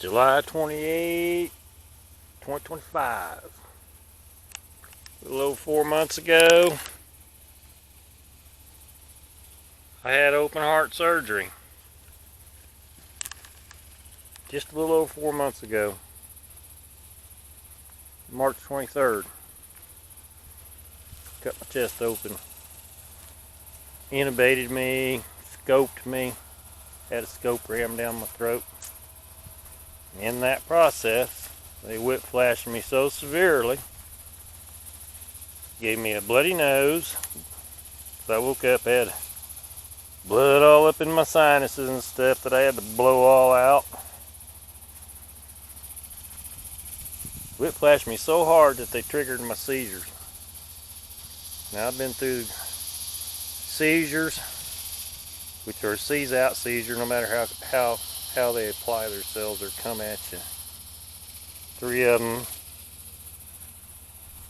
July 28, 2025. A little over 4 months ago, I had open heart surgery. Just a little over 4 months ago, March 23rd. Cut my chest open. Intubated me, scoped me, had a scope rammed down my throat. In that process, they whiplashed me so severely, gave me a bloody nose. So I woke up, had blood all up in my sinuses and stuff that I had to blow all out. Whiplashed me so hard that they triggered my seizures. Now I've been through seizures, which are a seize out seizure, no matter how they apply themselves or come at you. 3 of them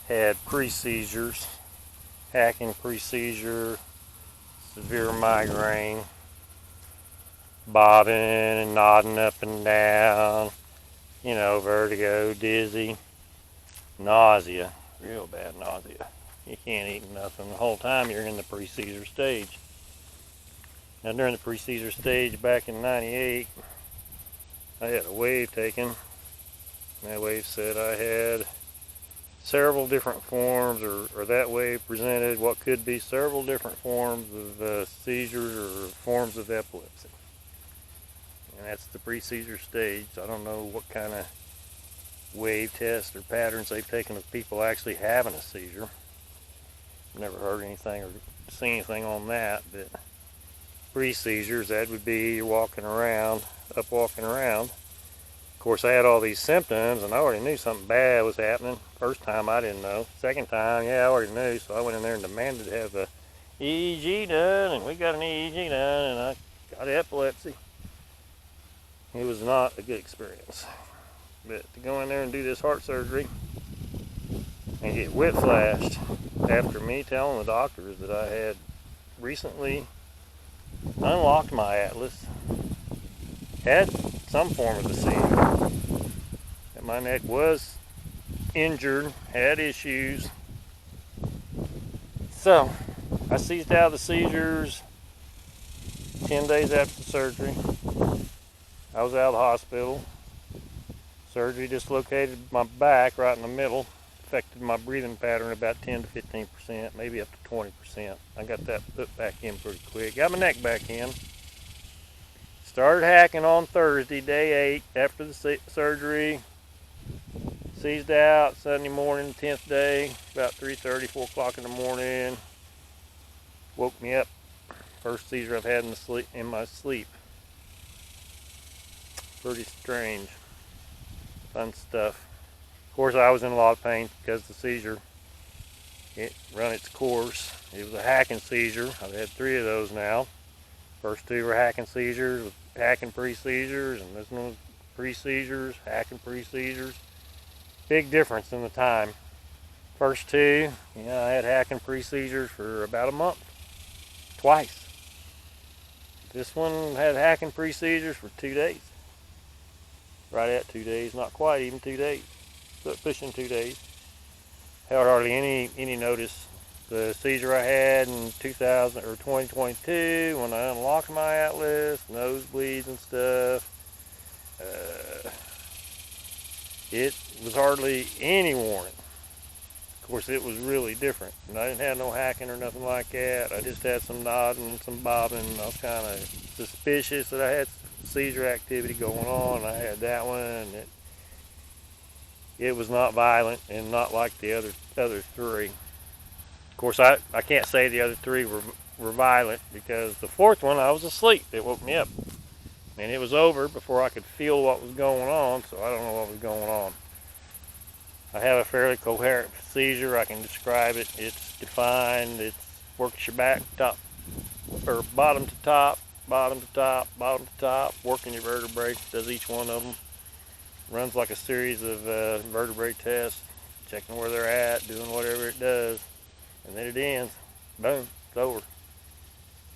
had pre-seizures, hacking pre-seizure, severe migraine, bobbing and nodding up and down, vertigo, dizzy, nausea, real bad nausea. You can't eat nothing the whole time you're in the pre-seizure stage. Now during the pre-seizure stage back in '98, I had a wave taken. That wave said I had several different forms, or that wave presented what could be several different forms of seizures or forms of epilepsy. And that's the pre-seizure stage. I don't know what kind of wave tests or patterns they've taken of people actually having a seizure. Never heard anything or seen anything on that, but pre-seizures, that would be you're walking around. Of course, I had all these symptoms, and I already knew something bad was happening. First time, I didn't know. Second time, I already knew, so I went in there and demanded to have the EEG done, and we got an EEG done, and I got epilepsy. It was not a good experience. But to go in there and do this heart surgery and get whiplashed after me telling the doctors that I had recently unlocked my atlas, had some form of the seizure, that my neck was injured, had issues. So I seized out of the seizures 10 days after the surgery. I was out of the hospital. Surgery dislocated my back right in the middle, affected my breathing pattern about 10 to 15%, maybe up to 20%. I got that put back in pretty quick. Got my neck back in. Started hacking on Thursday, day 8, after the surgery. Seized out Sunday morning, 10th day, about 3:30, 4 o'clock in the morning. Woke me up. First seizure I've had in my sleep. Pretty strange. Fun stuff. Of course, I was in a lot of pain because the seizure, it run its course. It was a hacking seizure. I've had 3 of those now. First 2 were hacking seizures, with hacking pre-seizures, and this one was pre-seizures, hacking pre-seizures. Big difference in the time. First 2, I had hacking pre-seizures for about a month, twice. This one had hacking pre-seizures for 2 days. Right at 2 days, not quite even 2 days, but pushing 2 days. Had hardly any notice. The seizure I had in 2022 when I unlocked my atlas, nosebleeds and stuff, it was hardly any warning. Of course, it was really different. And I didn't have no hacking or nothing like that. I just had some nodding and some bobbing. I was kind of suspicious that I had seizure activity going on. I had that one, and it was not violent and not like the other 3. Of course, I can't say the other 3 were violent, because the 4th one I was asleep. It woke me up, and it was over before I could feel what was going on, so I don't know what was going on. I have a fairly coherent seizure. I can describe it. It's defined. It works your back bottom to top, bottom to top, bottom to top, working your vertebrae, does each one of them. Runs like a series of vertebrae tests, checking where they're at, doing whatever it does, and then it ends. Boom, it's over.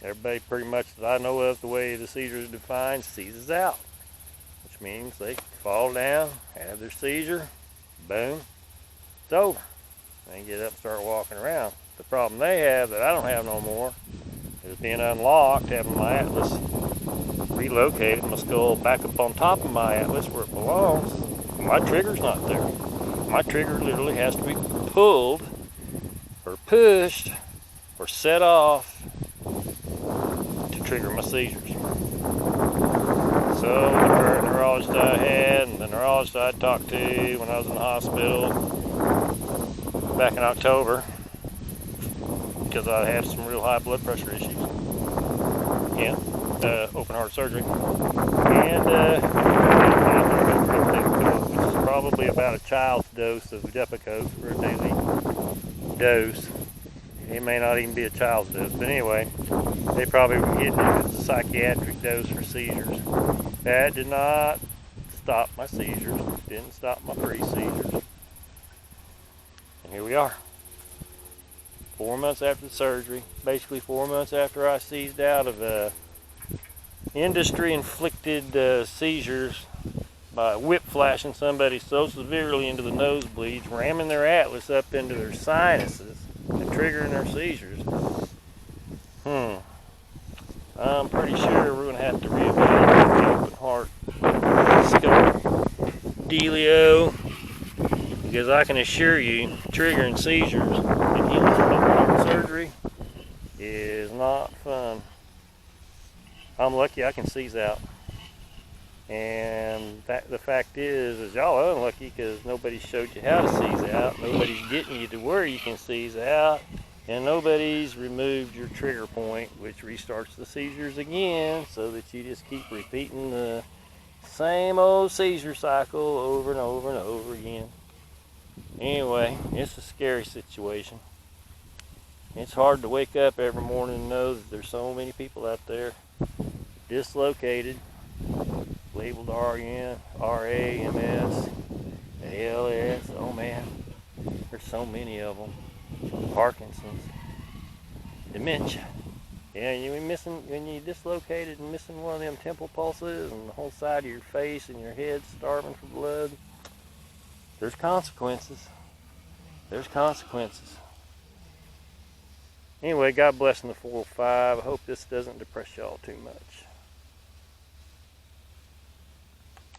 Everybody pretty much that I know of, the way the seizure is defined, seizes out. which means they fall down, have their seizure, boom, it's over. They get up and start walking around. The problem they have that I don't have no more is being unlocked, having my atlas relocated, my skull back up on top of my atlas where it belongs. My trigger's not there. My trigger literally has to be pulled or pushed or set off to trigger my seizures. So the current neurologist I had and the neurologist I talked to when I was in the hospital back in October, because I had some real high blood pressure issues. Yeah, open heart surgery. And which is probably about a child's dose of Depakote for a daily dose. It may not even be a child's dose, but anyway, they probably were getting it as a psychiatric dose for seizures. That did not stop my seizures, didn't stop my pre-seizures. And here we are. 4 months after the surgery, basically 4 months after I seized out of industry-inflicted seizures by whiplashing somebody so severely into the nosebleeds, ramming their atlas up into their sinuses and triggering their seizures. I'm pretty sure we're going to have to reevaluate the open heart scope dealio, because I can assure you triggering seizures and healing from open heart surgery is not fun. I'm lucky I can seize out. And the fact is y'all are unlucky because nobody showed you how to seize out. Nobody's getting you to where you can seize out. And nobody's removed your trigger point, which restarts the seizures again, so that you just keep repeating the same old seizure cycle over and over and over again. Anyway, it's a scary situation. It's hard to wake up every morning and know that there's so many people out there dislocated, labeled RN, RA, MS, ALS. Oh man, there's so many of them. Parkinson's, dementia. Yeah, you're missing, when you're dislocated and missing one of them temple pulses and the whole side of your face and your head starving for blood. There's consequences. There's consequences. Anyway, God bless in the 405. I hope this doesn't depress y'all too much.